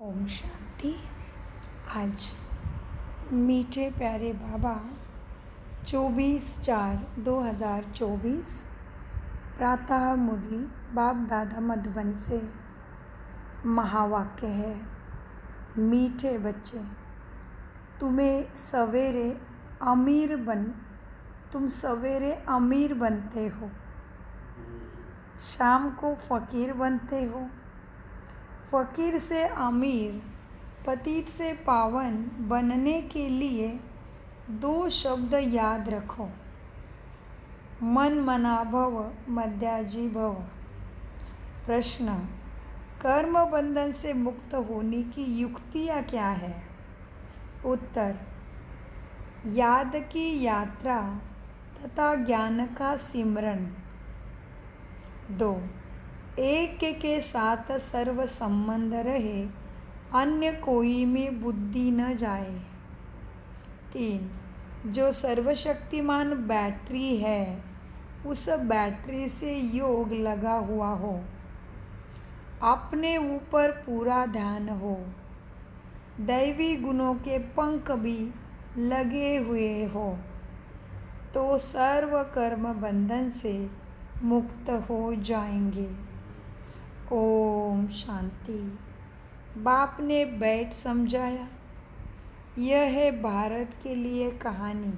ओम शांति। आज मीठे प्यारे बाबा 24/4/2024 प्रातः मुरली बाप दादा मधुबन से महावाक्य है। मीठे बच्चे, तुम सवेरे अमीर बनते हो, शाम को फ़कीर बनते हो। फ़कीर से अमीर, पतित से पावन बनने के लिए दो शब्द याद रखो, मन मना भव, मध्याजी भव। प्रश्न: कर्म बंधन से मुक्त होने की युक्तियाँ क्या है? उत्तर: याद की यात्रा तथा ज्ञान का सिमरन। 2. एक के साथ सर्व संबंध रहे, अन्य कोई में बुद्धि न जाए। 3. जो सर्वशक्तिमान बैटरी है, उस बैटरी से योग लगा हुआ हो, अपने ऊपर पूरा ध्यान हो, दैवी गुणों के पंख भी लगे हुए हो, तो सर्व कर्म बंधन से मुक्त हो जाएंगे। ओम शांति। बाप ने बैठ समझाया। यह है भारत के लिए कहानी।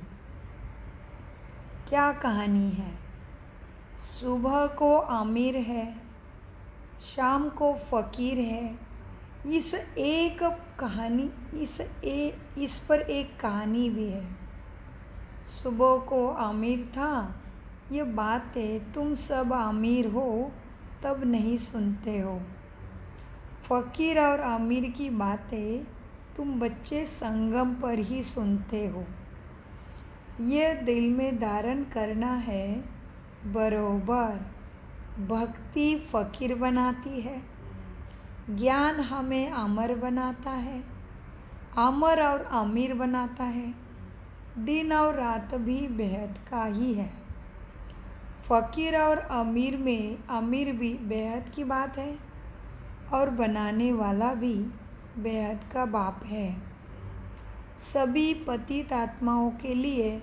क्या कहानी है? सुबह को अमीर है, शाम को फ़कीर है। इस पर एक कहानी भी है। सुबह को अमीर था। ये बातें तुम सब अमीर हो तब नहीं सुनते हो। फ़कीर और अमीर की बातें तुम बच्चे संगम पर ही सुनते हो। यह दिल में धारण करना है बरोबर। भक्ति फ़कीर बनाती है, ज्ञान हमें अमर बनाता है, अमर और अमीर बनाता है। दिन और रात भी बेहद का ही है। फ़कीर और अमीर में अमीर भी बेहद की बात है और बनाने वाला भी बेहद का बाप है। सभी पतित आत्माओं के लिए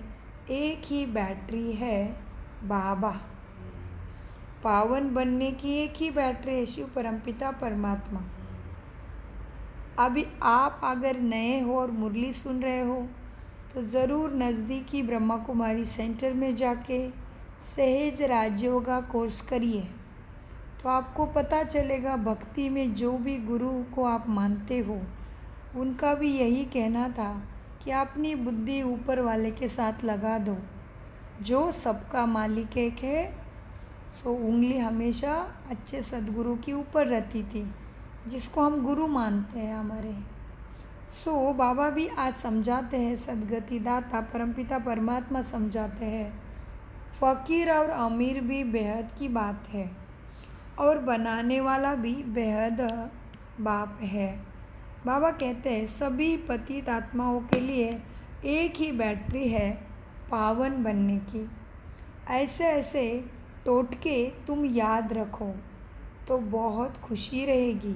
एक ही बैटरी है, बाबा। पावन बनने की एक ही बैटरी है, शिव परमपिता परमात्मा। अभी आप अगर नए हो और मुरली सुन रहे हो तो ज़रूर नज़दीकी ब्रह्मा कुमारी सेंटर में जाके सहज राजयोगा कोर्स करिए, तो आपको पता चलेगा भक्ति में जो भी गुरु को आप मानते हो, उनका भी यही कहना था कि अपनी बुद्धि ऊपर वाले के साथ लगा दो, जो सबका मालिक एक है। सो उंगली हमेशा अच्छे सद्गुरु की ऊपर रहती थी, जिसको हम गुरु मानते हैं हमारे। सो बाबा भी आज समझाते हैं, सदगति दाता परमपिता परमात्मा समझाते हैं, फ़कीर और अमीर भी बेहद की बात है और बनाने वाला भी बेहद बाप है। बाबा कहते हैं सभी पतित आत्माओं के लिए एक ही बैटरी है पावन बनने की। ऐसे ऐसे टोटके तुम याद रखो तो बहुत खुशी रहेगी।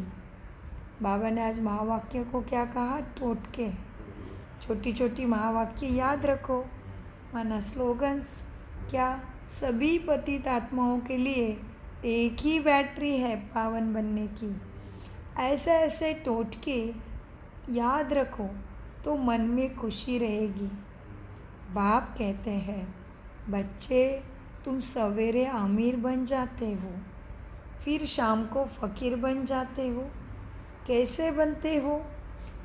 बाबा ने आज महावाक्य को क्या कहा? टोटके। छोटी छोटी महावाक्य याद रखो, माना स्लोगन्स। क्या? सभी पतित आत्माओं के लिए एक ही बैटरी है पावन बनने की। ऐसे ऐसे टोटके याद रखो तो मन में खुशी रहेगी। बाप कहते हैं बच्चे, तुम सवेरे अमीर बन जाते हो, फिर शाम को फ़कीर बन जाते हो। कैसे बनते हो?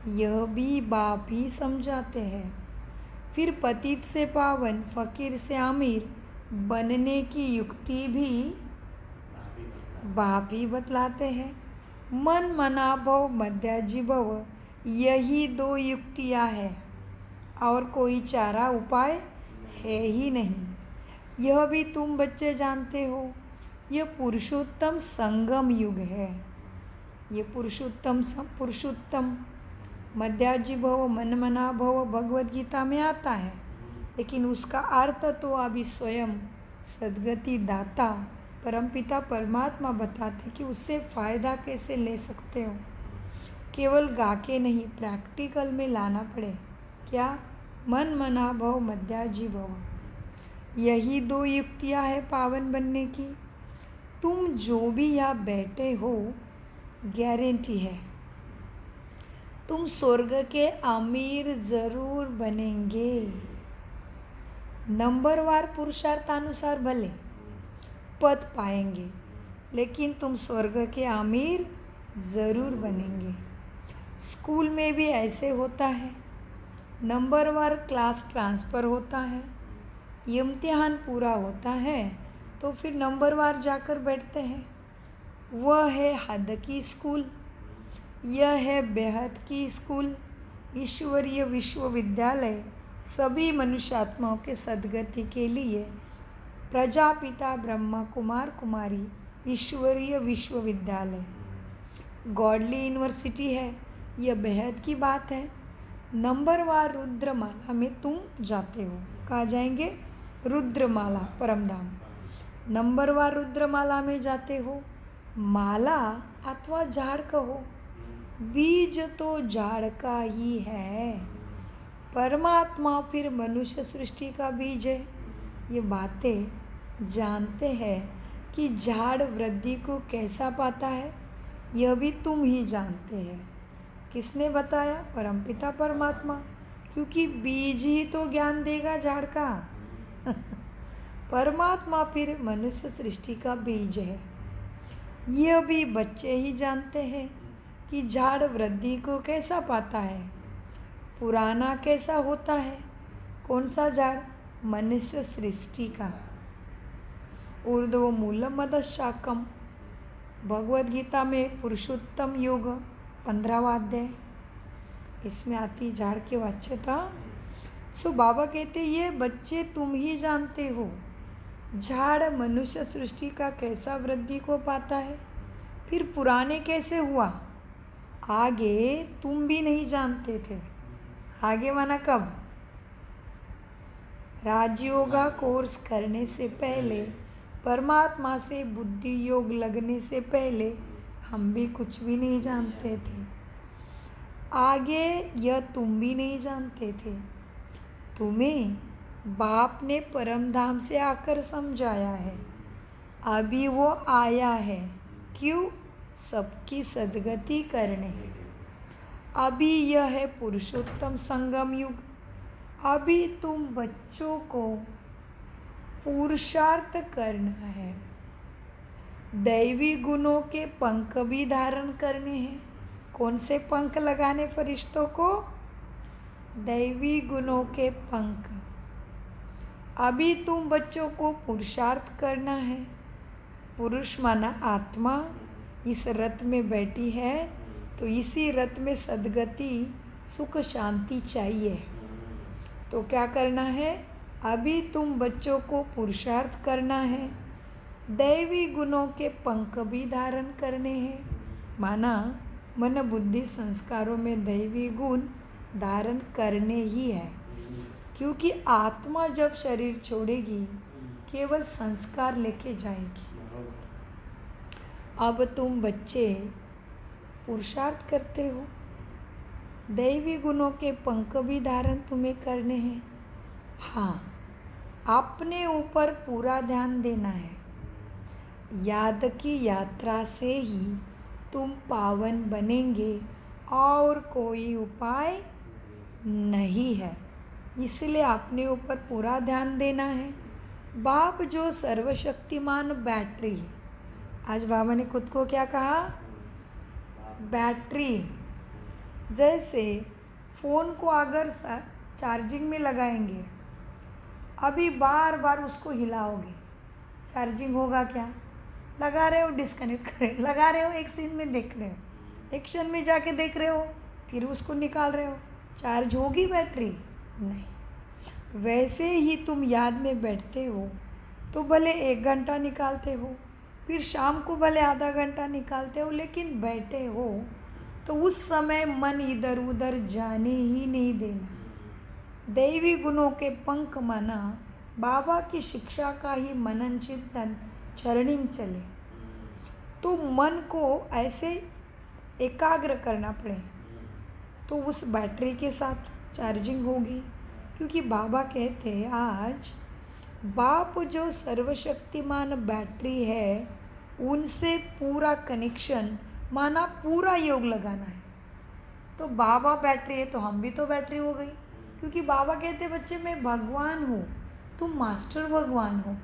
यह भी बाप ही समझाते हैं। फिर पतित से पावन, फ़कीर से अमीर बनने की युक्ति भी बाप ही बतलाते हैं। मन मना भव, मध्याजी भव, यही दो युक्तियाँ हैं और कोई चारा उपाय है ही नहीं। यह भी तुम बच्चे जानते हो। यह पुरुषोत्तम संगम युग है। ये पुरुषोत्तम मध्याजी भव, मन मना भव भगवद गीता में आता है, लेकिन उसका अर्थ तो अभी स्वयं सद्गति दाता परमपिता परमात्मा बताते कि उससे फ़ायदा कैसे ले सकते हो। केवल गा के नहीं, प्रैक्टिकल में लाना पड़े। क्या? मन मना भव मध्याजी भव। यही दो युक्तियाँ हैं पावन बनने की। तुम जो भी यहाँ बैठे हो, गारंटी है तुम स्वर्ग के अमीर जरूर बनेंगे। नंबरवार पुरुषार्थानुसार भले पद पाएंगे, लेकिन तुम स्वर्ग के अमीर ज़रूर बनेंगे। स्कूल में भी ऐसे होता है, नंबरवार क्लास ट्रांसफ़र होता है, इम्तिहान पूरा होता है तो फिर नंबरवार जाकर बैठते हैं। वह है हद की स्कूल, यह है बेहद की स्कूल। ईश्वरीय विश्वविद्यालय सभी मनुष्यात्माओं के सद्गति के लिए प्रजापिता ब्रह्मा कुमार कुमारी ईश्वरीय विश्वविद्यालय गॉडली यूनिवर्सिटी है। यह बेहद की बात है। नंबरवार रुद्रमाला में तुम जाते हो। कहाँ जाएंगे? रुद्रमाला परमधाम। नंबरवार रुद्रमाला में जाते हो। माला अथवा झाड़ कहो, बीज तो झाड़ का ही है। परमात्मा फिर मनुष्य सृष्टि का बीज है। ये बातें जानते हैं कि झाड़ वृद्धि को कैसा पाता है, यह भी तुम ही जानते हैं। किसने बताया? परमपिता परमात्मा, क्योंकि बीज ही तो ज्ञान देगा झाड़ का। परमात्मा फिर मनुष्य सृष्टि का बीज है। यह भी बच्चे ही जानते हैं कि झाड़ वृद्धि को कैसा पाता है, पुराना कैसा होता है। कौन सा झाड़? मनुष्य सृष्टि का। ऊर्ध्व मूलम अधः शाखम, भगवद गीता में पुरुषोत्तम योग 15वां अध्याय, इसमें आती झाड़ की वाच्यता। सो बाबा कहते ये बच्चे तुम ही जानते हो झाड़ मनुष्य सृष्टि का कैसा वृद्धि को पाता है, फिर पुराने कैसे हुआ। आगे तुम भी नहीं जानते थे। आगे माना कब? राजयोगा कोर्स करने से पहले, परमात्मा से बुद्धि योग लगने से पहले हम भी कुछ भी नहीं जानते थे। आगे यह तुम भी नहीं जानते थे। तुम्हें बाप ने परमधाम से आकर समझाया है। अभी वो आया है। क्यों? सबकी सद्गति करने। अभी यह है पुरुषोत्तम संगम युग। अभी तुम बच्चों को पुरुषार्थ करना है। दैवी गुणों के पंख भी धारण करने हैं। कौन से पंख लगाने फरिश्तों को? दैवी गुणों के पंख। अभी तुम बच्चों को पुरुषार्थ करना है। पुरुष माना आत्मा इस रथ में बैठी है, तो इसी रथ में सद्गति सुख शांति चाहिए। तो क्या करना है? अभी तुम बच्चों को पुरुषार्थ करना है। दैवी गुणों के पंख भी धारण करने हैं। माना मन बुद्धि संस्कारों में दैवी गुण धारण करने ही है, क्योंकि आत्मा जब शरीर छोड़ेगी केवल संस्कार लेके जाएगी। अब तुम बच्चे पुरुषार्थ करते हो, दैवी गुणों के पंख भी धारण तुम्हें करने हैं। हाँ, अपने ऊपर पूरा ध्यान देना है। याद की यात्रा से ही तुम पावन बनेंगे और कोई उपाय नहीं है। इसलिए अपने ऊपर पूरा ध्यान देना है। बाप जो सर्वशक्तिमान बैटरी है। आज बाबा ने खुद को क्या कहा? बैटरी। जैसे फ़ोन को अगर चार्जिंग में लगाएंगे, अभी बार बार उसको हिलाओगे, चार्जिंग होगा क्या? लगा रहे हो, डिस्कनेक्ट कर रहे हो, लगा रहे हो, एक सीन में देख रहे हो, एक्शन में जाके देख रहे हो, फिर उसको निकाल रहे हो, चार्ज होगी बैटरी? नहीं। वैसे ही तुम याद में बैठते हो तो भले 1 घंटा निकालते हो, फिर शाम को भले आधा घंटा निकालते हो, लेकिन बैठे हो तो उस समय मन इधर उधर जाने ही नहीं देना। दैवी गुणों के पंख माना बाबा की शिक्षा का ही मनन चिंतन चरणिंग चले। तो मन को ऐसे एकाग्र करना पड़े तो उस बैटरी के साथ चार्जिंग होगी। क्योंकि बाबा कहते हैं आज बाप जो सर्वशक्तिमान बैटरी है उनसे पूरा कनेक्शन माना पूरा योग लगाना है। तो बाबा बैटरी है तो हम भी तो बैटरी हो गई। क्योंकि बाबा कहते बच्चे मैं भगवान हूँ, तुम मास्टर भगवान हो,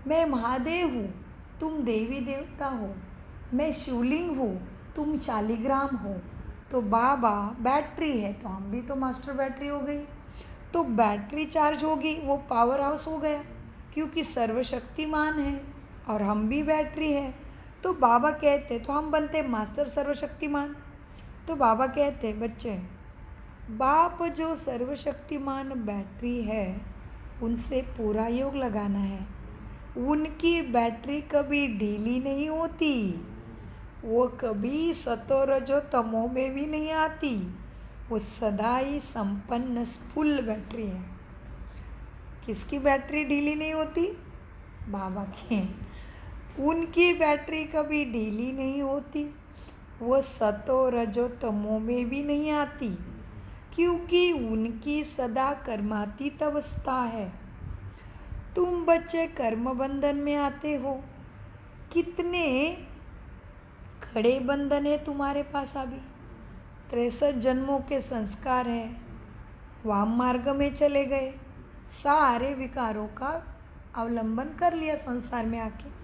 मैं महादेव हूँ, तुम देवी देवता हो, मैं शिवलिंग हूँ, तुम शालिग्राम हो। तो बाबा बैटरी है तो हम भी तो मास्टर बैटरी हो गई। तो बैटरी चार्ज होगी वो पावर हाउस हो गया क्योंकि सर्वशक्तिमान है और हम भी बैटरी है। तो बाबा कहते तो हम बनते मास्टर सर्वशक्तिमान। तो बाबा कहते बच्चे बाप जो सर्वशक्तिमान बैटरी है उनसे पूरा योग लगाना है। उनकी बैटरी कभी ढीली नहीं होती, वो कभी सतो रजो तमो में भी नहीं आती, वो सदा ही संपन्न फुल बैटरी है। किसकी बैटरी ढीली नहीं होती? बाबा की। उनकी बैटरी कभी ढीली नहीं होती, वो सतो रजो तमो में भी नहीं आती क्योंकि उनकी सदा कर्मातीत अवस्था है। तुम बच्चे कर्म बंधन में आते हो, कितने खड़े बंधन है तुम्हारे पास अभी। 63 जन्मों के संस्कार है, वाम मार्ग में चले गए, सारे विकारों का अवलंबन कर लिया संसार में आके।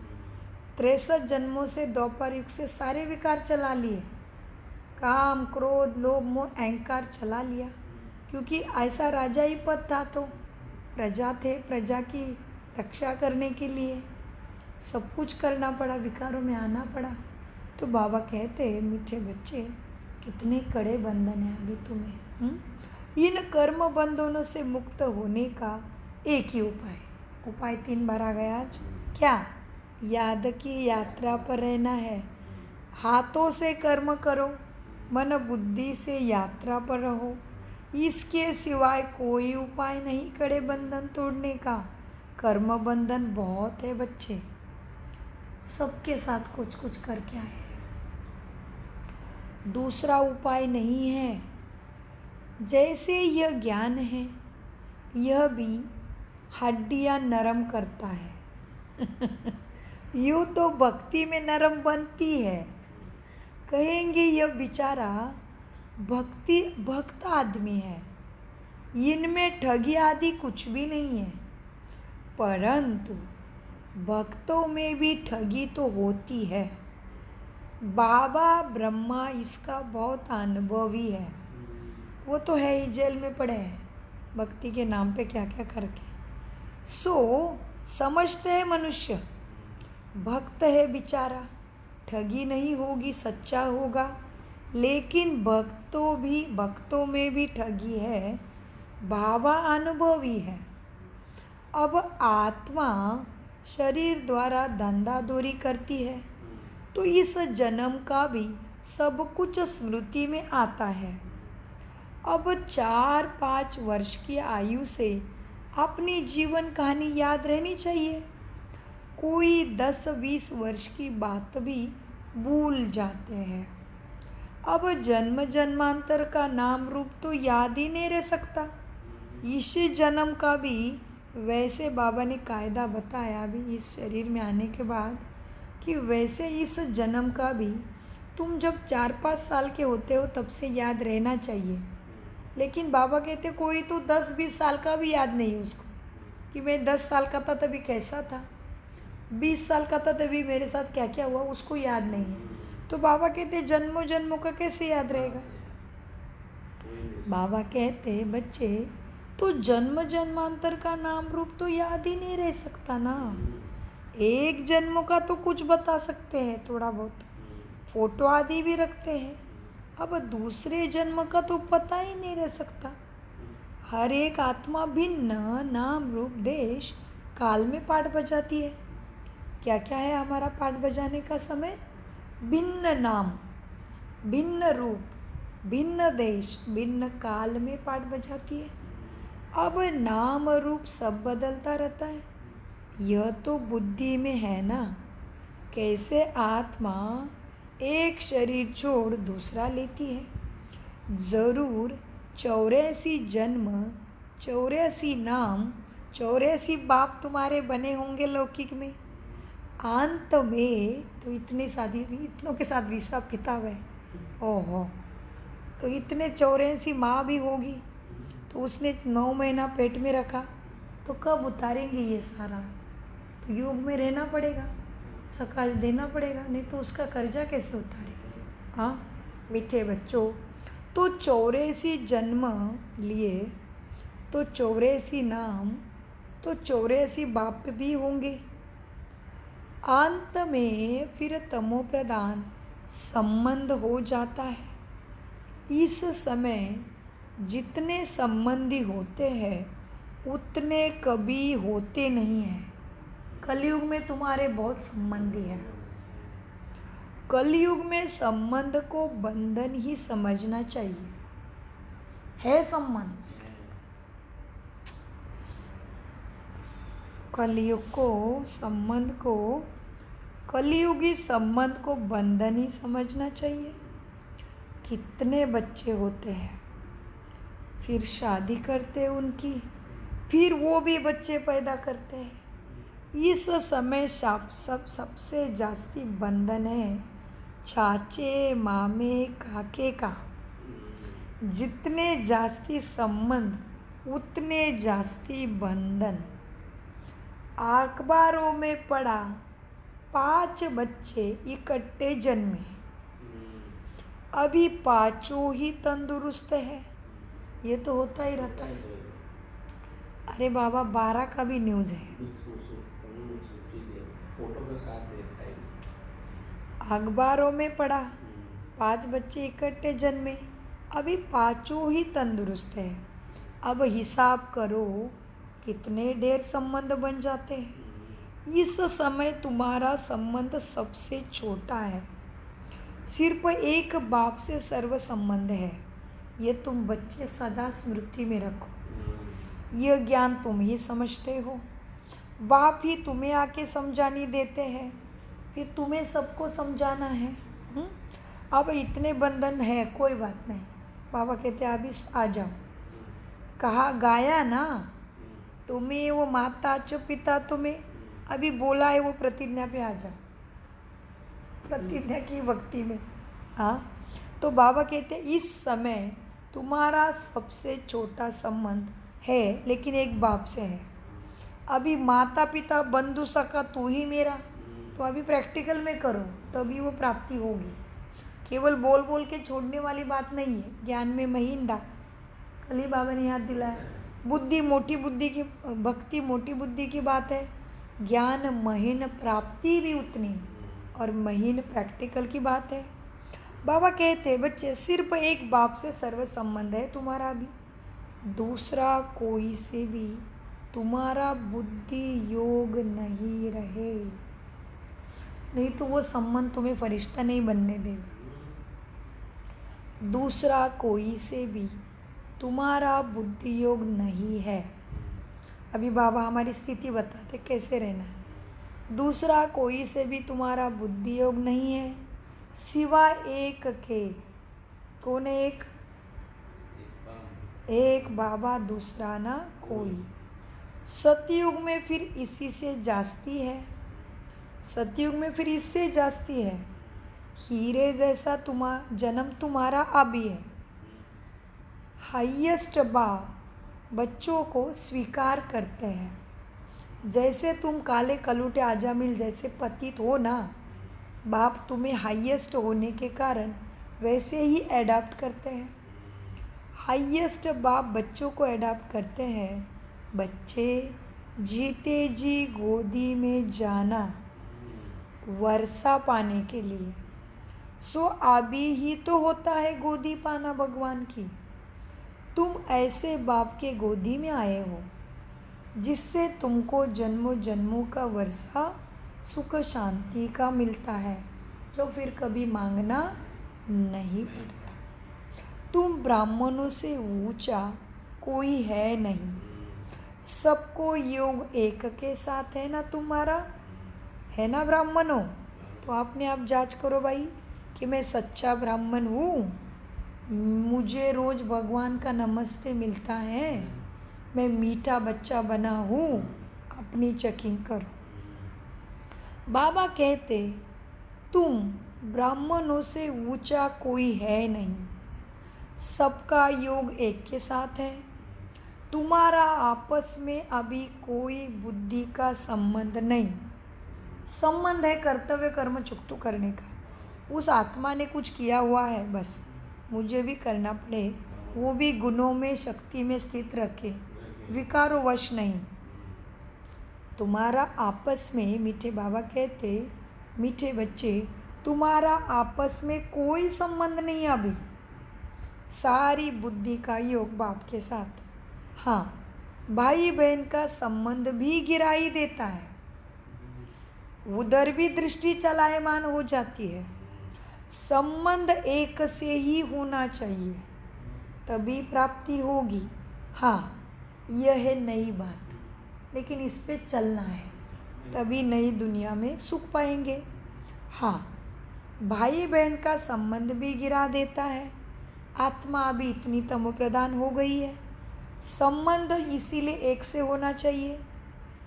63 जन्मों से द्वापर युग से सारे विकार चला लिए, काम क्रोध लोभ मोह अहंकार चला लिया। क्योंकि ऐसा राजा ही पद था तो प्रजा थे, प्रजा की रक्षा करने के लिए सब कुछ करना पड़ा, विकारों में आना पड़ा। तो बाबा कहते मीठे बच्चे कितने कड़े बंधन है अभी तुम्हें। इन कर्म बंधनों से मुक्त होने का एक ही उपाय 3 बार आ गया आज। क्या? याद की यात्रा पर रहना है। हाथों से कर्म करो, मन बुद्धि से यात्रा पर रहो। इसके सिवाय कोई उपाय नहीं कड़े बंधन तोड़ने का। कर्म बंधन बहुत है बच्चे, सबके साथ कुछ कुछ करके आए। दूसरा उपाय नहीं है। जैसे यह ज्ञान है यह भी हड्डियां नरम करता है यूँ तो भक्ति में नरम बनती है। कहेंगे यह बेचारा भक्त आदमी है, इनमें ठगी आदि कुछ भी नहीं है। परंतु भक्तों में भी ठगी तो होती है। बाबा ब्रह्मा इसका बहुत अनुभवी है, वो तो है ही, जेल में पड़े हैं भक्ति के नाम पे क्या क्या करके। समझते हैं मनुष्य भक्त है बेचारा, ठगी नहीं होगी, सच्चा होगा। लेकिन भक्तों में भी ठगी है, बाबा अनुभवी है। अब आत्मा शरीर द्वारा धंधादौरी करती है तो इस जन्म का भी सब कुछ स्मृति में आता है। अब 4-5 वर्ष की आयु से अपनी जीवन कहानी याद रहनी चाहिए। कोई 10-20 वर्ष की बात भी भूल जाते हैं। अब जन्म जन्मांतर का नाम रूप तो याद ही नहीं रह सकता। इस जन्म का भी वैसे बाबा ने कायदा बताया अभी इस शरीर में आने के बाद कि वैसे इस जन्म का भी तुम जब 4-5 साल के होते हो तब से याद रहना चाहिए। लेकिन बाबा कहते कोई तो 10-20 साल का भी याद नहीं उसको कि मैं 10 साल का था तभी कैसा था, 20 साल का था तभी मेरे साथ क्या क्या हुआ, उसको याद नहीं है। तो बाबा कहते जन्मों जन्मों का कैसे याद रहेगा। बाबा कहते बच्चे तो जन्म जन्मांतर का नाम रूप तो याद ही नहीं रह सकता ना। एक जन्म का तो कुछ बता सकते हैं, थोड़ा बहुत फोटो आदि भी रखते हैं। अब दूसरे जन्म का तो पता ही नहीं रह सकता। हर एक आत्मा भिन्न नाम रूप देश काल में पाठ बजाती है। क्या क्या है हमारा पाठ बजाने का समय? भिन्न नाम, भिन्न रूप, भिन्न देश, भिन्न काल में पाठ बजाती है। अब नाम रूप सब बदलता रहता है, यह तो बुद्धि में है ना। कैसे आत्मा एक शरीर छोड़ दूसरा लेती है। ज़रूर 84 जन्म, 84 नाम, 84 बाप तुम्हारे बने होंगे लौकिक में। अंत में तो इतनों के साथ हिसाब किताब है। ओहो, तो इतने 84 माँ भी होगी, तो उसने 9 महीना पेट में रखा, तो कब उतारेंगे ये सारा? तो योग में रहना पड़ेगा, सकाश देना पड़ेगा, नहीं तो उसका कर्जा कैसे उतारे? हाँ मीठे बच्चों, तो 84 जन्म लिए, तो 84 नाम, तो 84 बाप भी होंगे। अंत में फिर तमो प्रधान संबंध हो जाता है। इस समय जितने संबंधी होते हैं उतने कभी होते नहीं हैं। कलयुग में तुम्हारे बहुत संबंधी हैं। कलयुग में संबंध को बंधन ही समझना चाहिए। है संबंध, कलयुगी संबंध को बंधन ही समझना चाहिए। कितने बच्चे होते हैं, फिर शादी करते हैं उनकी, फिर वो भी बच्चे पैदा करते हैं। इस समय सबसे जास्ती बंधन है चाचे मामे काके का। जितने जास्ती संबंध उतने जास्ती बंधन। अखबारों में पढ़ा 5 बच्चे इकट्ठे जन्मे, अभी 5 ही तंदुरुस्त है। ये तो होता ही रहता है। अरे बाबा 12 का भी न्यूज़ है। अखबारों में पढ़ा 5 बच्चे इकट्ठे जन्मे, अभी 5 ही तंदुरुस्त है। अब हिसाब करो कितने ढेर संबंध बन जाते हैं। इस समय तुम्हारा संबंध सबसे छोटा है। सिर्फ एक बाप से सर्व संबंध है। ये तुम बच्चे सदा स्मृति में रखो। यह ज्ञान तुम ही समझते हो। बाप ही तुम्हें आके समझानी देते हैं, फिर तुम्हें सबको समझाना है। अब इतने बंधन है, कोई बात नहीं। बाबा कहते अभी आ जाओ। कहा गाया ना तुम्हें, वो माता च पिता तुम्हें अभी बोला है, वो प्रतिज्ञा पे आ जाओ, प्रतिज्ञा की भक्ति में। हाँ, तो बाबा कहते इस समय तुम्हारा सबसे छोटा संबंध है, लेकिन एक बाप से है। अभी माता पिता बंधु सखा तू ही मेरा, तो अभी प्रैक्टिकल में करो, तभी वो प्राप्ति होगी। केवल बोल बोल के छोड़ने वाली बात नहीं है। ज्ञान में महीन डाल, कल ही बाबा ने याद दिलाया। बुद्धि मोटी बुद्धि की, भक्ति मोटी बुद्धि की बात है। ज्ञान महीन प्राप्ति भी उतनी, और महीन प्रैक्टिकल की बात है। बाबा कहते बच्चे सिर्फ एक बाप से सर्व संबंध है तुम्हारा भी, दूसरा कोई से भी तुम्हारा बुद्धि योग नहीं रहे, नहीं तो वो संबंध तुम्हें फरिश्ता नहीं बनने देगा। दूसरा कोई से भी तुम्हारा बुद्धि योग नहीं है। अभी बाबा हमारी स्थिति बताते कैसे रहना है। दूसरा कोई से भी तुम्हारा बुद्धि योग नहीं है, सिवा एक के। कौन है एक? एक बाबा, दूसरा ना कोई। सतयुग में फिर इसी से जास्ती है। सतयुग में फिर इससे जास्ती है। हीरे जैसा जन्म तुम्हारा अभी है। हाईएस्ट बाप बच्चों को स्वीकार करते हैं। जैसे तुम काले कलूटे आजामिल जैसे पतित हो ना, बाप तुम्हें हाईएस्ट होने के कारण वैसे ही एडाप्ट करते हैं। हाईएस्ट बाप बच्चों को एडाप्ट करते हैं। बच्चे जीते जी गोदी में जाना वर्षा पाने के लिए। सो अभी ही तो होता है गोदी पाना भगवान की। तुम ऐसे बाप के गोदी में आए हो जिससे तुमको जन्मों जन्मों का वर्षा सुख शांति का मिलता है, जो फिर कभी मांगना नहीं पड़ता। तुम ब्राह्मणों से ऊंचा कोई है नहीं। सबको योग एक के साथ है ना तुम्हारा, है ना ब्राह्मणों? तो आपने आप जांच करो भाई, कि मैं सच्चा ब्राह्मण हूँ, मुझे रोज़ भगवान का नमस्ते मिलता है, मैं मीठा बच्चा बना हूँ, अपनी चेकिंग करो। बाबा कहते तुम ब्राह्मणों से ऊंचा कोई है नहीं, सबका योग एक के साथ है। तुम्हारा आपस में अभी कोई बुद्धि का संबंध नहीं। संबंध है कर्तव्य कर्म चुकतू करने का। उस आत्मा ने कुछ किया हुआ है, बस मुझे भी करना पड़े, वो भी गुणों में शक्ति में स्थित रखे, विकारों वश नहीं। तुम्हारा आपस में, मीठे बाबा कहते, मीठे बच्चे, तुम्हारा आपस में कोई संबंध नहीं अभी, सारी बुद्धि का योग बाप के साथ। हाँ, भाई बहन का संबंध भी गिरा ही देता है, उधर भी दृष्टि चलायमान हो जाती है। संबंध एक से ही होना चाहिए, तभी प्राप्ति होगी। हाँ, यह है नई बात, लेकिन इस पे चलना है, तभी नई दुनिया में सुख पाएंगे। हाँ, भाई बहन का संबंध भी गिरा देता है। आत्मा अभी इतनी तमो प्रधान हो गई है, संबंध इसीलिए एक से होना चाहिए।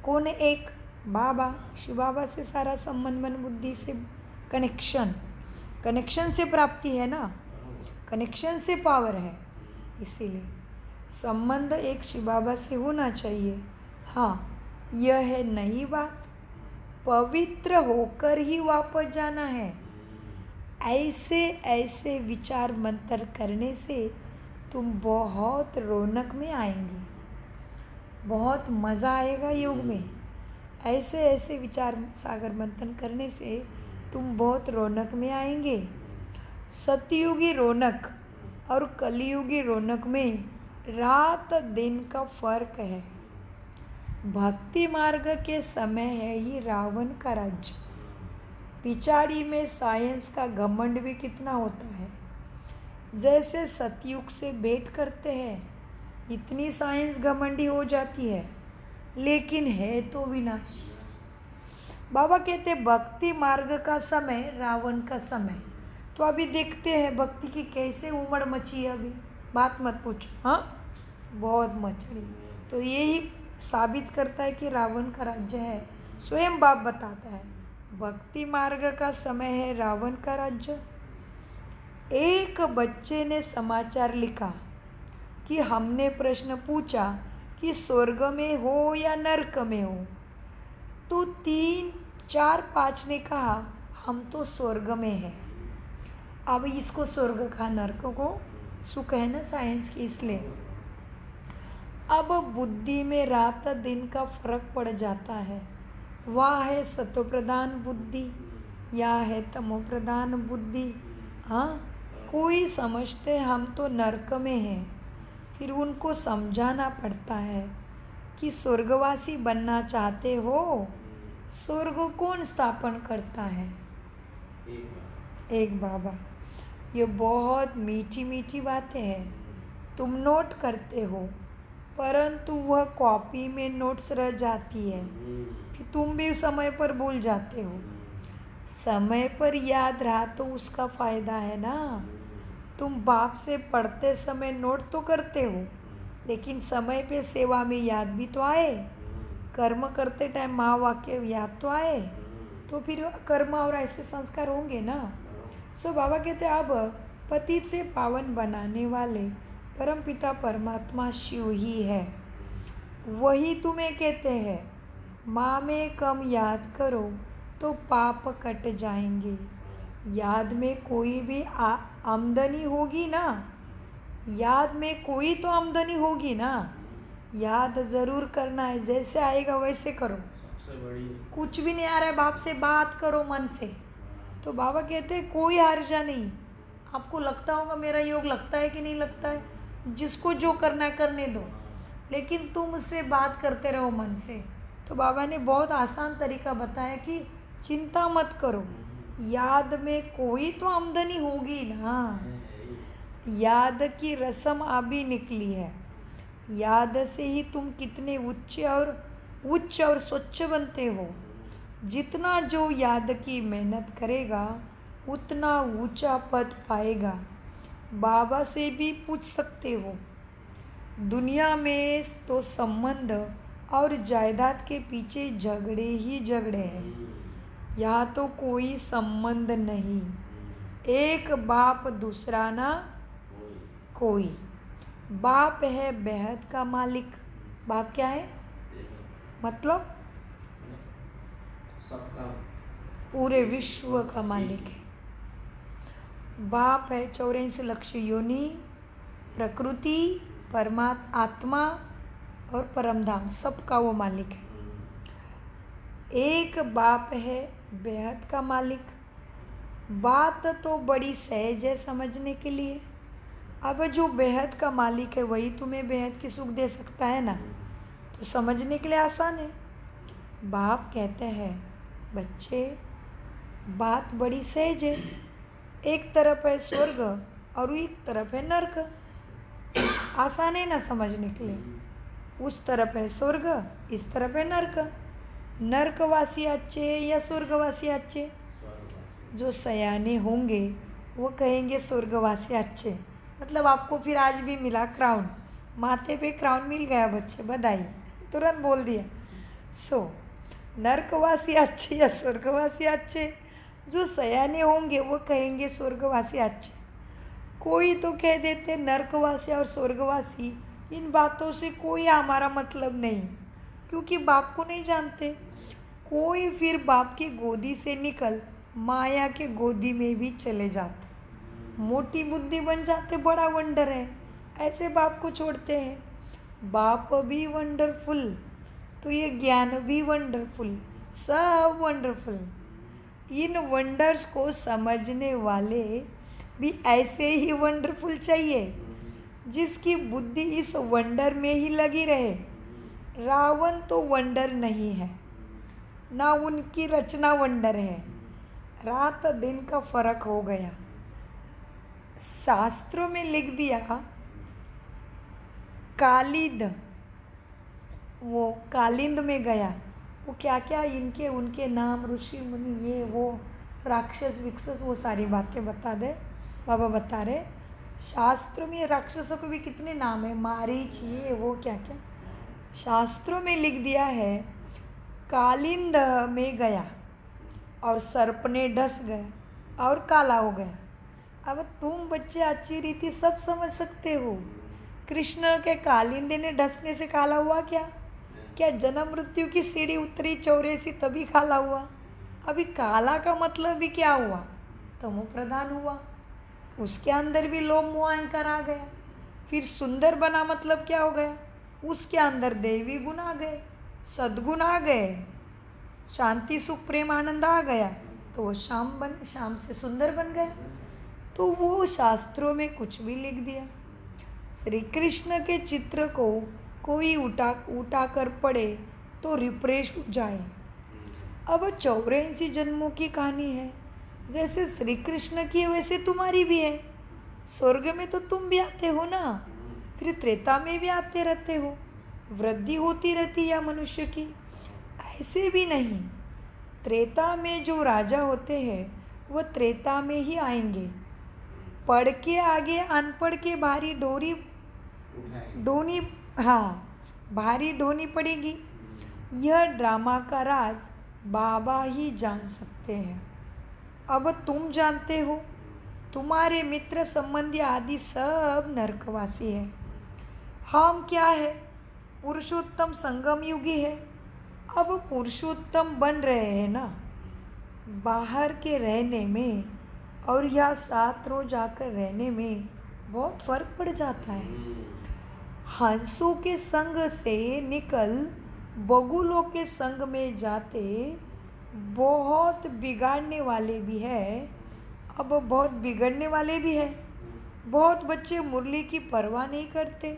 कौन है एक? बाबा। शिव बाबा से सारा संबंध मन बुद्धि से कनेक्शन से प्राप्ति है ना, कनेक्शन से पावर है, इसीलिए संबंध एक शिव बाबा से होना चाहिए। हाँ, यह है नई बात, पवित्र होकर ही वापस जाना है। ऐसे ऐसे विचार मंत्र करने से तुम बहुत रौनक में आएंगे, बहुत मज़ा आएगा योग में। ऐसे ऐसे विचार सागर मंथन करने से तुम बहुत रौनक में आएंगे। सतयुगी रौनक और कलियुगी रौनक में रात दिन का फर्क है। भक्ति मार्ग के समय है ये रावण का राज्य। पिछाड़ी में साइंस का घमंड भी कितना होता है। जैसे सतयुग से भेंट करते हैं, इतनी साइंस घमंडी हो जाती है, लेकिन है तो विनाशी। बाबा कहते भक्ति मार्ग का समय रावण का समय। तो अभी देखते हैं भक्ति की कैसे उमड़ मची है। अभी बात मत पूछो, हाँ, बहुत मच रही। तो यही साबित करता है कि रावण का राज्य है। स्वयं बाप बताता है भक्ति मार्ग का समय है रावण का राज्य। एक बच्चे ने समाचार लिखा कि हमने प्रश्न पूछा कि स्वर्ग में हो या नरक में हो, तो 3, 4, 5 ने कहा हम तो स्वर्ग में हैं। अब इसको स्वर्ग का, नरक को सुख है ना साइंस की, इसलिए अब बुद्धि में रात दिन का फर्क पड़ जाता है। वह है सतो प्रधान बुद्धि या है तमो प्रधान बुद्धि। हाँ, कोई समझते हम तो नरक में हैं, फिर उनको समझाना पड़ता है कि स्वर्गवासी बनना चाहते हो, स्वर्ग कौन स्थापन करता है? एक बाबा। ये बहुत मीठी मीठी बातें हैं। तुम नोट करते हो, परंतु वह कॉपी में नोट्स रह जाती है, फिर तुम भी समय पर भूल जाते हो। समय पर याद रहा तो उसका फ़ायदा है ना। तुम बाप से पढ़ते समय नोट तो करते हो, लेकिन समय पे सेवा में याद भी तो आए। कर्म करते टाइम महावाक्य याद तो आए, तो फिर कर्म और ऐसे संस्कार होंगे ना। सो बाबा कहते अब पतित से पावन बनाने वाले परमपिता परमात्मा शिव ही है। वही तुम्हें कहते हैं माँ में कम याद करो तो पाप कट जाएंगे। याद में कोई भी आमदनी होगी ना, याद में कोई तो आमदनी होगी ना। याद ज़रूर करना है, जैसे आएगा वैसे करो। कुछ भी नहीं आ रहा है, बाप से बात करो मन से। तो बाबा कहते हैं कोई हर्जा नहीं। आपको लगता होगा मेरा योग लगता है कि नहीं लगता है, जिसको जो करना है करने दो, लेकिन तुम उससे बात करते रहो मन से। तो बाबा ने बहुत आसान तरीका बताया कि चिंता मत करो, याद में कोई तो आमदनी होगी ना। याद की रस्म अभी निकली है, याद से ही तुम कितने उच्च और स्वच्छ बनते हो। जितना जो याद की मेहनत करेगा उतना ऊंचा पद पाएगा। बाबा से भी पूछ सकते हो। दुनिया में तो संबंध और जायदाद के पीछे झगड़े ही झगड़े हैं। यहाँ तो कोई संबंध नहीं। एक बाप दूसरा ना कोई। बाप है बेहद का मालिक। बाप क्या है? मतलब सबका पूरे विश्व का मालिक है। बाप है 84 लक्ष योनि, प्रकृति, परमात्मा, आत्मा और परमधाम, सबका वो मालिक है। एक बाप है बेहद का मालिक। बात तो बड़ी सहज है समझने के लिए। अब जो बेहद का मालिक है वही तुम्हें बेहद की सुख दे सकता है ना, तो समझने के लिए आसान है। बाप कहते हैं बच्चे बात बड़ी सहज है। एक तरफ है स्वर्ग और एक तरफ है नर्क। आसान है ना समझने के लिए। उस तरफ है स्वर्ग, इस तरफ है नर्क। नर्कवासी अच्छे या स्वर्गवासी अच्छे? जो सयाने होंगे वो कहेंगे स्वर्गवासी अच्छे। मतलब आपको फिर आज भी मिला क्राउन, माथे पे क्राउन मिल गया बच्चे, बधाई, तुरंत बोल दिया। नर्कवासी अच्छे या स्वर्गवासी अच्छे? जो सयाने होंगे वो कहेंगे स्वर्गवासी अच्छे। कोई तो कह देते नर्कवासी और स्वर्गवासी, इन बातों से कोई हमारा मतलब नहीं, क्योंकि बाप को नहीं जानते। कोई फिर बाप की गोदी से निकल माया के गोदी में भी चले जाते, मोटी बुद्धि बन जाते, बड़ा वंडर है, ऐसे बाप को छोड़ते हैं। बाप भी वंडरफुल तो ये ज्ञान भी वंडरफुल, सब वंडरफुल। इन वंडर्स को समझने वाले भी ऐसे ही वंडरफुल चाहिए, जिसकी बुद्धि इस वंडर में ही लगी रहे। रावण तो वंडर नहीं है, ना उनकी रचना वंडर है। रात दिन का फर्क हो गया। शास्त्रों में लिख दिया कालिंद, वो कालिंद में गया, वो क्या क्या इनके उनके नाम, ऋषि मुनि, ये वो राक्षस विक्षस, वो सारी बातें बता दे बाबा बता रहे। शास्त्रों में राक्षसों को भी कितने नाम है, मारीच, ये वो क्या क्या शास्त्रों में लिख दिया है। कालिंद में गया और सर्प ने डस गया और काला हो गया। अब तुम बच्चे अच्छी रीति सब समझ सकते हो। कृष्ण के कालिंदी ने डसने से काला हुआ क्या? क्या जन्म मृत्यु की सीढ़ी उतरी 84 तभी काला हुआ? अभी काला का मतलब भी क्या हुआ? तमो प्रधान हुआ, उसके अंदर भी लोभ मोह अहंकार आ गया। फिर सुंदर बना मतलब क्या हो गया? उसके अंदर देवी गुण आ गए, सद्गुण आ गए, शांति सुख प्रेम आनंद आ गया, तो वो शाम से सुंदर बन गया। तो वो शास्त्रों में कुछ भी लिख दिया। श्री कृष्ण के चित्र को कोई उठा कर पढ़े तो रिफ्रेश हो जाए। अब 84 जन्मों की कहानी है, जैसे श्री कृष्ण की है वैसे तुम्हारी भी है। स्वर्ग में तो तुम भी आते हो ना, फिर त्रेता में भी आते रहते हो, वृद्धि होती रहती है मनुष्य की। ऐसे भी नहीं, त्रेता में जो राजा होते हैं वो त्रेता में ही आएंगे। पढ़ के आगे अनपढ़ के भारी ढोनी, हाँ, भारी ढोनी पड़ेगी। यह ड्रामा का राज बाबा ही जान सकते हैं। अब तुम जानते हो, तुम्हारे मित्र संबंधी आदि सब नरकवासी है। हम क्या है? पुरुषोत्तम संगम युगी है। अब पुरुषोत्तम बन रहे हैं ना, बाहर के रहने में और यहाँ 7 रोज आकर रहने में बहुत फर्क पड़ जाता है। हंसों के संग से निकल बगुलों के संग में जाते बहुत बिगाड़ने वाले भी है। अब बहुत बिगड़ने वाले भी है। बहुत बच्चे मुरली की परवाह नहीं करते।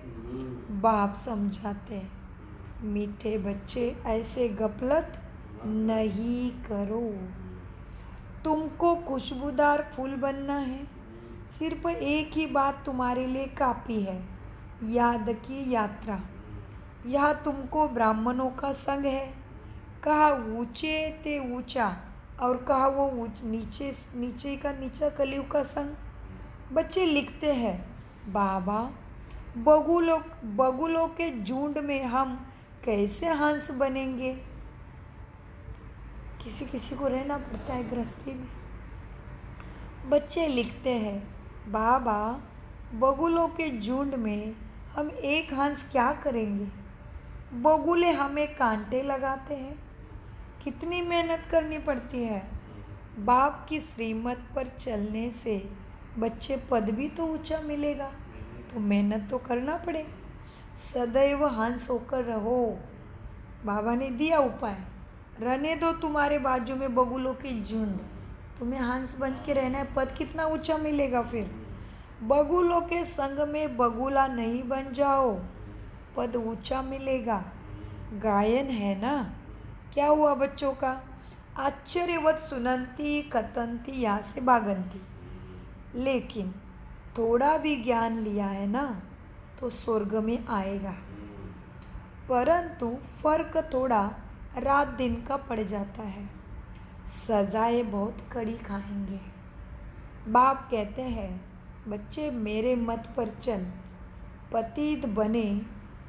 बाप समझाते हैं, मीठे बच्चे ऐसे गफलत नहीं करो। तुमको खुशबूदार फूल बनना है। सिर्फ एक ही बात तुम्हारे लिए काफ़ी है, याद की यात्रा। यहाँ तुमको ब्राह्मणों का संग है। कहा ऊंचे ते ऊंचा और कहा वो नीचे नीचे का नीचा कलयुग का संग। बच्चे लिखते हैं, बाबा बगुलों के झुंड में हम कैसे हंस बनेंगे। किसी किसी को रहना पड़ता है गृहस्थी में। बच्चे लिखते हैं, बाबा बगुलों के झुंड में हम एक हंस क्या करेंगे। बगुले हमें कांटे लगाते हैं, कितनी मेहनत करनी पड़ती है। बाप की श्रीमत पर चलने से बच्चे पद भी तो ऊंचा मिलेगा, तो मेहनत तो करना पड़े। सदैव हंस होकर रहो। बाबा ने दिया उपाय, रहने दो तुम्हारे बाजू में बगुलों की झुंड, तुम्हें हंस बन के रहना है। पद कितना ऊंचा मिलेगा फिर। बगुलों के संग में बगुला नहीं बन जाओ, पद ऊंचा मिलेगा। गायन है ना। क्या हुआ बच्चों का, आश्चर्यवत सुनंती कतंती यहाँ से भागंती। लेकिन थोड़ा भी ज्ञान लिया है ना तो स्वर्ग में आएगा, परंतु फर्क थोड़ा रात दिन का पड़ जाता है। सजाएं बहुत कड़ी खाएंगे। बाप कहते हैं, बच्चे मेरे मत पर चल, पतित बने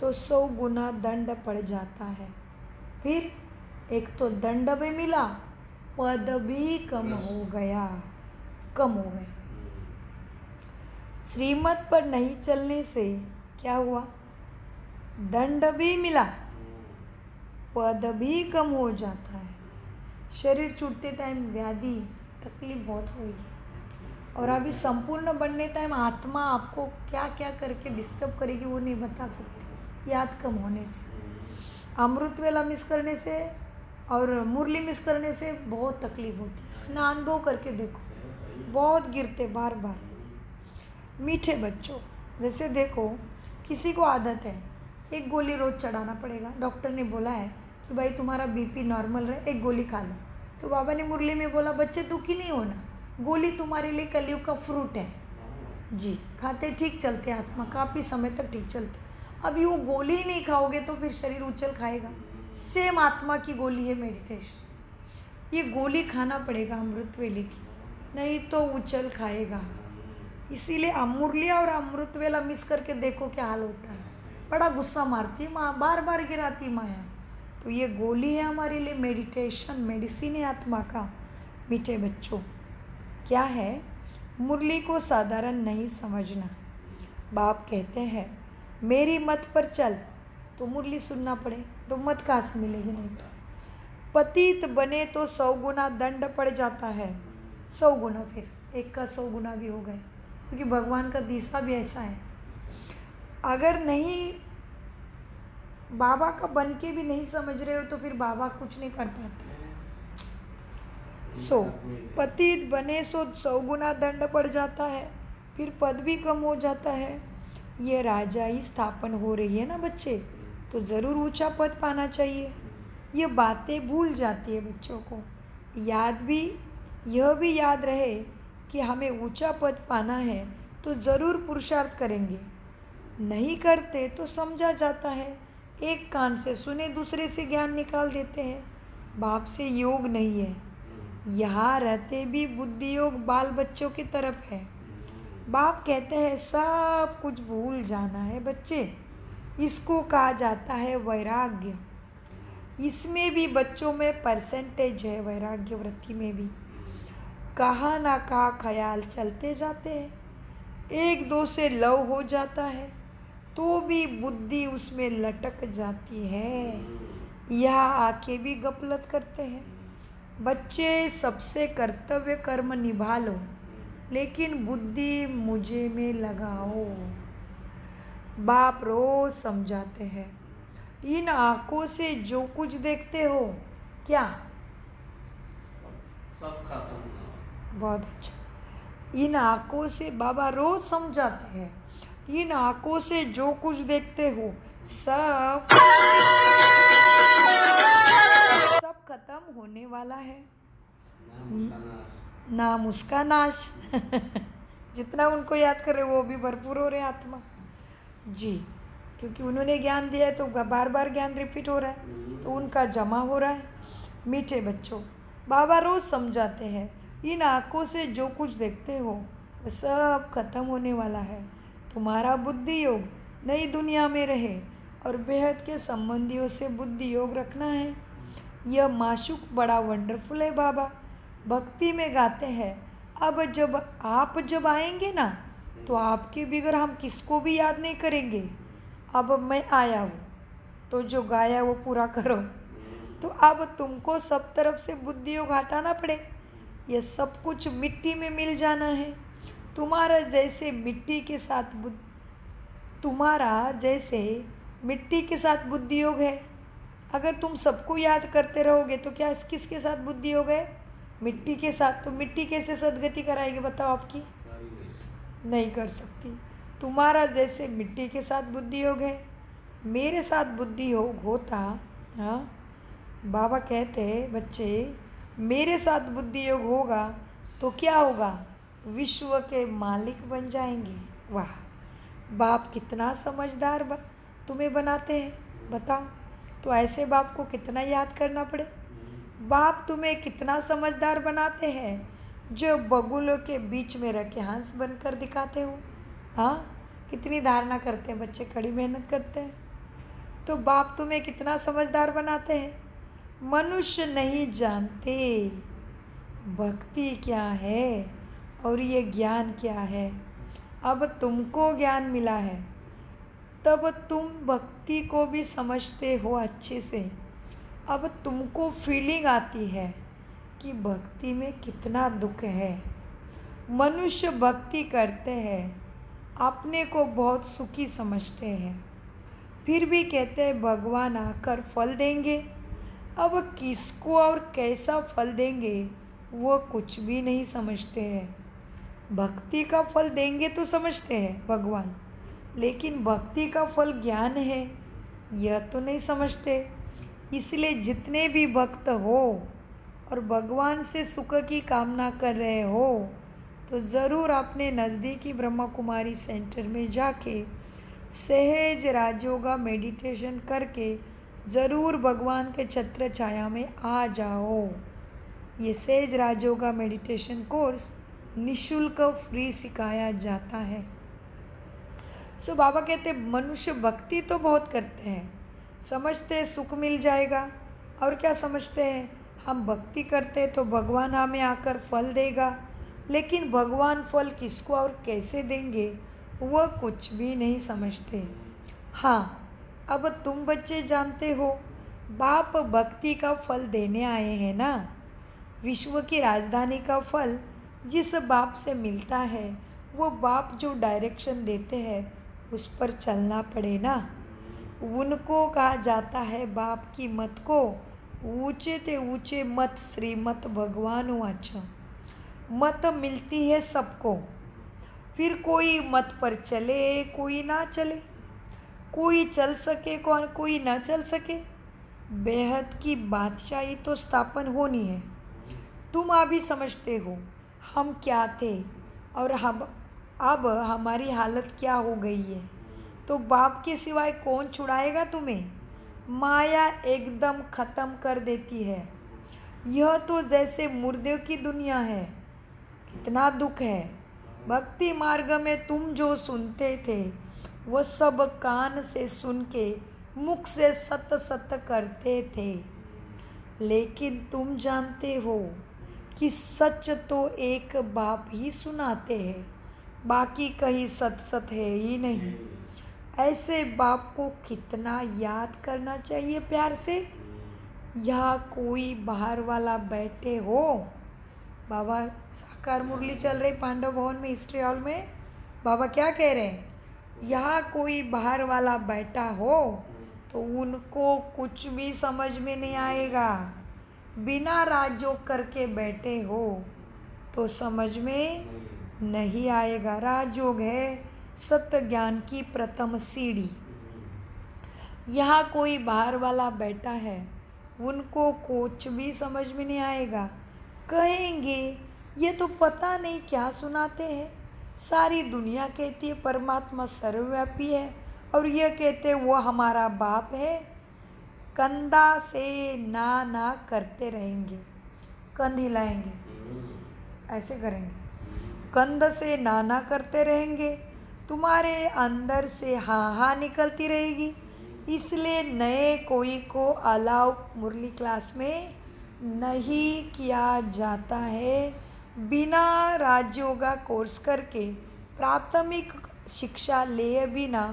तो 100 गुना दंड पड़ जाता है। फिर एक तो दंड भी मिला, पद भी कम हो गया, कम हो गए। श्रीमत पर नहीं चलने से क्या हुआ, दंड भी मिला, पद भी कम हो जाता है। शरीर छूटते टाइम व्याधि तकलीफ बहुत होगी, और अभी संपूर्ण बनने टाइम आत्मा आपको क्या क्या करके डिस्टर्ब करेगी वो नहीं बता सकती। याद कम होने से, अमृत वेला मिस करने से और मुरली मिस करने से बहुत तकलीफ होती है ना। अनुभव करके देखो, बहुत गिरते बार बार। मीठे बच्चों, जैसे देखो किसी को आदत है एक गोली रोज़ चढ़ाना पड़ेगा। डॉक्टर ने बोला है कि भाई तुम्हारा बीपी नॉर्मल रहे, एक गोली खा लो। तो बाबा ने मुरली में बोला, बच्चे दुखी नहीं होना, गोली तुम्हारे लिए कलयुग का फ्रूट है। जी, खाते ठीक चलते आत्मा, काफ़ी समय तक ठीक चलते। अभी वो गोली ही नहीं खाओगे तो फिर शरीर उछल खाएगा। सेम आत्मा की गोली है मेडिटेशन। ये गोली खाना पड़ेगा अमृत वेले की, नहीं तो उछल खाएगा। इसीलिए अमूर्लिया और अमृत वेला मिस करके देखो क्या हाल होता है। बड़ा गुस्सा मारती है माँ, बार बार गिराती माया। तो ये गोली है हमारे लिए मेडिटेशन, मेडिसिन है आत्मा का। मीठे बच्चों, क्या है, मुरली को साधारण नहीं समझना। बाप कहते हैं, मेरी मत पर चल, तो मुरली सुनना पड़े, तो मत कहाँ से मिलेगी। नहीं तो पतित बने तो 100 गुना दंड पड़ जाता है। 100 गुना, फिर एक का 100 गुना भी हो गए, क्योंकि भगवान का दिशा भी ऐसा है। अगर नहीं बाबा का बन के भी नहीं समझ रहे हो तो फिर बाबा कुछ नहीं कर पाते। पतित बने सो 100 गुना दंड पड़ जाता है, फिर पद भी कम हो जाता है। ये राजा ही स्थापन हो रही है ना बच्चे, तो ज़रूर ऊंचा पद पाना चाहिए। ये बातें भूल जाती है बच्चों को। यह भी याद रहे कि हमें ऊंचा पद पाना है तो ज़रूर पुरुषार्थ करेंगे। नहीं करते तो समझा जाता है, एक कान से सुने दूसरे से ज्ञान निकाल देते हैं। बाप से योग नहीं है। यहाँ रहते भी बुद्धि योग बाल बच्चों की तरफ है। बाप कहते हैं सब कुछ भूल जाना है बच्चे, इसको कहा जाता है वैराग्य। इसमें भी बच्चों में परसेंटेज है, वैराग्य वृत्ति में भी। कहाँ ना कहाँ ख्याल चलते जाते हैं, एक दो से लव हो जाता है तो भी बुद्धि उसमें लटक जाती है। यहाँ आके भी गफलत करते हैं। बच्चे, सबसे कर्तव्य कर्म निभा लो, लेकिन बुद्धि मुझे में लगाओ। बाप रोज समझाते हैं, इन आँखों से जो कुछ देखते हो, क्या सब खत्म। बहुत अच्छा। इन आँखों से, बाबा रोज समझाते हैं, इन आँखों से जो कुछ देखते हो सब खत्म होने वाला है, नाम उसका नाश। जितना उनको याद कर रहे वो भी भरपूर हो रहे आत्मा जी, क्योंकि उन्होंने ज्ञान दिया है तो बार बार ज्ञान रिपीट हो रहा है, तो उनका जमा हो रहा है। मीठे बच्चों, बाबा रोज़ समझाते हैं, इन आँखों से जो कुछ देखते हो वह सब खत्म होने वाला है। तुम्हारा बुद्धि योग नई दुनिया में रहे और बेहद के संबंधियों से बुद्धि योग रखना है। यह माशूक बड़ा वंडरफुल है बाबा। भक्ति में गाते हैं, अब जब आएंगे ना तो आपके बगैर हम किसको भी याद नहीं करेंगे। अब मैं आया हूँ तो जो गाया वो पूरा करो। तो अब तुमको सब तरफ से बुद्धि योग हटाना पड़े। यह सब कुछ मिट्टी में मिल जाना है। तुम्हारा जैसे मिट्टी के साथ बुद्धि योग है। अगर तुम सबको याद करते रहोगे तो क्या किसके साथ बुद्धि योग है? मिट्टी के साथ। तो मिट्टी कैसे सदगति कराएगी बताओ आपकी? नहीं कर सकती। तुम्हारा जैसे मिट्टी के साथ बुद्धि योग है, मेरे साथ बुद्धि योग होता। हाँ, बाबा कहते हैं बच्चे, मेरे साथ बुद्धि योग होगा तो क्या होगा? विश्व के मालिक बन जाएंगे। वाह, बाप कितना समझदार तुम्हें बनाते हैं बताओ। तो ऐसे बाप को कितना याद करना पड़े। बाप तुम्हें कितना समझदार बनाते हैं जो बगुलों के बीच में रख के हंस बनकर दिखाते हो। हाँ, कितनी धारणा करते हैं बच्चे, कड़ी मेहनत करते हैं। तो बाप तुम्हें कितना समझदार बनाते हैं। मनुष्य नहीं जानते भक्ति क्या है और ये ज्ञान क्या है। अब तुमको ज्ञान मिला है तब तुम भक्ति को भी समझते हो अच्छे से। अब तुमको फीलिंग आती है कि भक्ति में कितना दुख है। मनुष्य भक्ति करते हैं, अपने को बहुत सुखी समझते हैं, फिर भी कहते हैं भगवान आकर फल देंगे। अब किसको और कैसा फल देंगे वो कुछ भी नहीं समझते हैं। भक्ति का फल देंगे तो समझते हैं भगवान, लेकिन भक्ति का फल ज्ञान है यह तो नहीं समझते। इसलिए जितने भी भक्त हो और भगवान से सुख की कामना कर रहे हो तो ज़रूर अपने नज़दीकी ब्रह्मा कुमारी सेंटर में जाके सहज राजयोगा मेडिटेशन करके ज़रूर भगवान के छत्र छाया में आ जाओ। ये सहज राजयोगा मेडिटेशन कोर्स निःशुल्क फ्री सिखाया जाता है। सो बाबा कहते मनुष्य भक्ति तो बहुत करते हैं, समझते हैं सुख मिल जाएगा। और क्या समझते हैं? हम भक्ति करते तो भगवान हमें आकर फल देगा, लेकिन भगवान फल किसको और कैसे देंगे वह कुछ भी नहीं समझते। हाँ, अब तुम बच्चे जानते हो बाप भक्ति का फल देने आए हैं ना। विश्व की राजधानी का फल जिस बाप से मिलता है वो बाप जो डायरेक्शन देते हैं उस पर चलना पड़े ना। उनको कहा जाता है बाप की मत को ऊंचे ते ऊंचे मत श्रीमत भगवान वाचा। मत मिलती है सबको, फिर कोई मत पर चले कोई ना चले, कोई चल सके कौन कोई ना चल सके। बेहद की बादशाही तो स्थापन होनी है। तुम अभी समझते हो हम क्या थे और हम अब हमारी हालत क्या हो गई है। तो बाप के सिवाय कौन छुड़ाएगा तुम्हें। माया एकदम ख़त्म कर देती है। यह तो जैसे मुर्दों की दुनिया है। कितना दुख है। भक्ति मार्ग में तुम जो सुनते थे वह सब कान से सुन के मुख से सत सत करते थे, लेकिन तुम जानते हो कि सच तो एक बाप ही सुनाते हैं, बाकी कहीं सत सत है ही नहीं। ऐसे बाप को कितना याद करना चाहिए प्यार से। यहाँ कोई बाहर वाला बैठे हो। बाबा साकार मुरली चल रही पांडव भवन में हिस्ट्री हॉल में। बाबा क्या कह रहे हैं? यहाँ कोई बाहर वाला बैठा हो तो उनको कुछ भी समझ में नहीं आएगा। बिना राजयोग करके बैठे हो तो समझ में नहीं आएगा। राजयोग है सत्य ज्ञान की प्रथम सीढ़ी। यहाँ कोई बाहर वाला बैठा है, उनको कुछ भी समझ में नहीं आएगा। कहेंगे ये तो पता नहीं क्या सुनाते हैं। सारी दुनिया कहती है परमात्मा सर्वव्यापी है और यह कहते वो हमारा बाप है। कंधा से ना करते रहेंगे। कंध हिलाएंगे, ऐसे करेंगे। कंध से नाना करते रहेंगे, तुम्हारे अंदर से हाँ हाँ निकलती रहेगी। इसलिए नए कोई को अलाउ मुरली क्लास में नहीं किया जाता है। बिना राजयोगा कोर्स करके प्राथमिक शिक्षा लिए बिना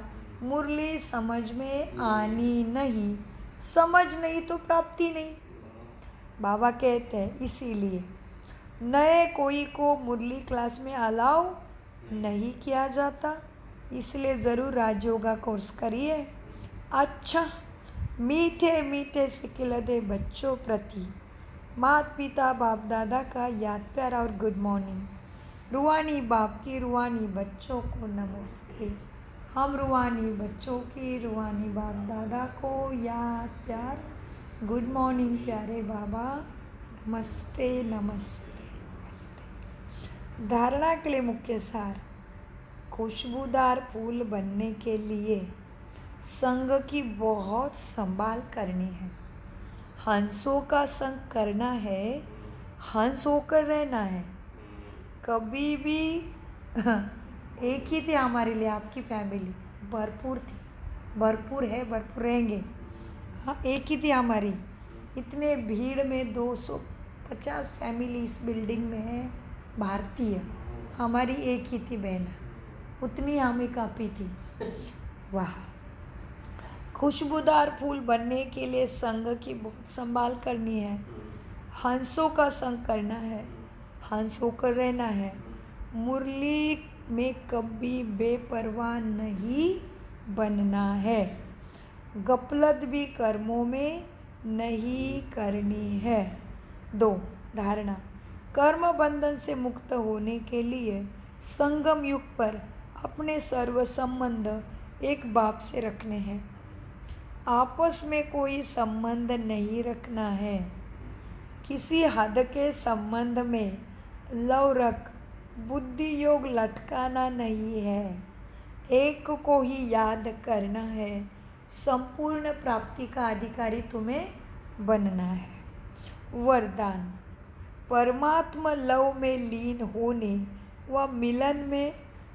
मुरली समझ में आनी नहीं। समझ नहीं तो प्राप्ति नहीं, बाबा कहते हैं। इसीलिए नए कोई को मुरली क्लास में अलाउ नहीं किया जाता, इसलिए ज़रूर राजयोगा कोर्स करिए। अच्छा, मीठे मीठे सिखिलदे बच्चों प्रति माता पिता बाप दादा का याद प्यार और गुड मॉर्निंग। रूहानी बाप की रूहानी बच्चों को नमस्ते। हम रूहानी बच्चों की रूहानी बाप दादा को याद प्यार गुड मॉर्निंग प्यारे बाबा, नमस्ते नमस्ते नमस्ते। धारणा के लिए मुख्य सार। खुशबूदार फूल बनने के लिए संग की बहुत संभाल करनी है। हंसों का संग करना है, हंस होकर रहना है। कभी भी एक ही थी हमारे लिए आपकी फैमिली, भरपूर थी, भरपूर है, भरपूर रहेंगे। हाँ, एक ही थी हमारी। इतने भीड़ में 250 फैमिली इस बिल्डिंग में है, भारतीय। हमारी एक ही थी बहन, उतनी हमें काफ़ी थी। वाह। खुशबूदार फूल बनने के लिए संग की बहुत संभाल करनी है। हंसों का संग करना है, हंस होकर रहना है। मुरली में कभी बेपरवाह नहीं बनना है। गफलत भी कर्मों में नहीं करनी है। 2. धारणा। कर्म बंधन से मुक्त होने के लिए संगम युग पर अपने सर्व संबंध एक बाप से रखने हैं। आपस में कोई संबंध नहीं रखना है। किसी हद के संबंध में लव रख बुद्धि योग लटकाना नहीं है। एक को ही याद करना है। संपूर्ण प्राप्ति का अधिकारी तुम्हें बनना है। वरदान। परमात्मा लव में लीन होने व मिलन में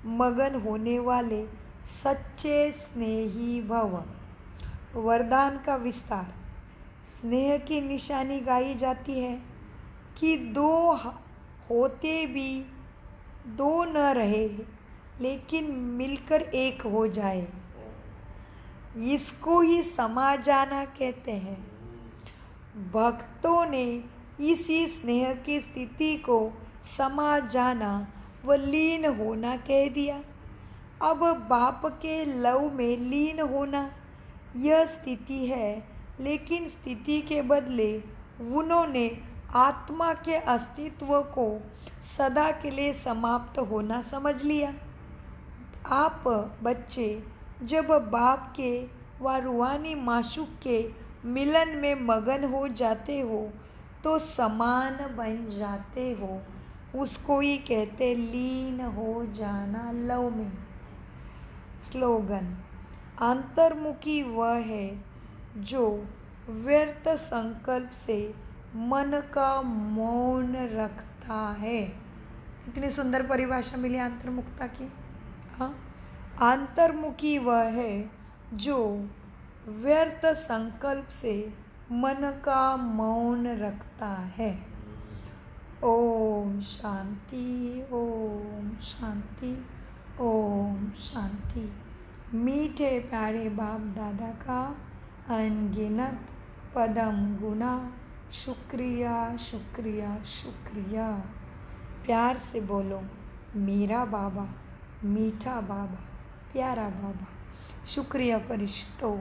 मगन होने वाले सच्चे स्नेही भव। वरदान का विस्तार। स्नेह की निशानी गाई जाती है कि दो होते भी दो न रहे, लेकिन मिलकर एक हो जाए। इसको ही समा जाना कहते हैं। भक्तों ने इसी स्नेह की स्थिति को समा जाना व लीन होना कह दिया। अब बाप के लव में लीन होना यह स्थिति है, लेकिन स्थिति के बदले उन्होंने आत्मा के अस्तित्व को सदा के लिए समाप्त होना समझ लिया। आप बच्चे जब बाप के व रूहानी माशूक के मिलन में मगन हो जाते हो तो समान बन जाते हो। उसको ही कहते लीन हो जाना लव में। स्लोगन। अंतर्मुखी वह है जो व्यर्थ संकल्प से मन का मौन रखता है। इतनी सुंदर परिभाषा मिली अंतर्मुखता की। हाँ, अंतर्मुखी वह है जो व्यर्थ संकल्प से मन का मौन रखता है। ओम शांति, ओम शांति, ओम शांति। मीठे प्यारे बाप दादा का अनगिनत पदम गुना शुक्रिया शुक्रिया शुक्रिया। प्यार से बोलो, मेरा बाबा, मीठा बाबा, प्यारा बाबा। शुक्रिया फरिश्तों।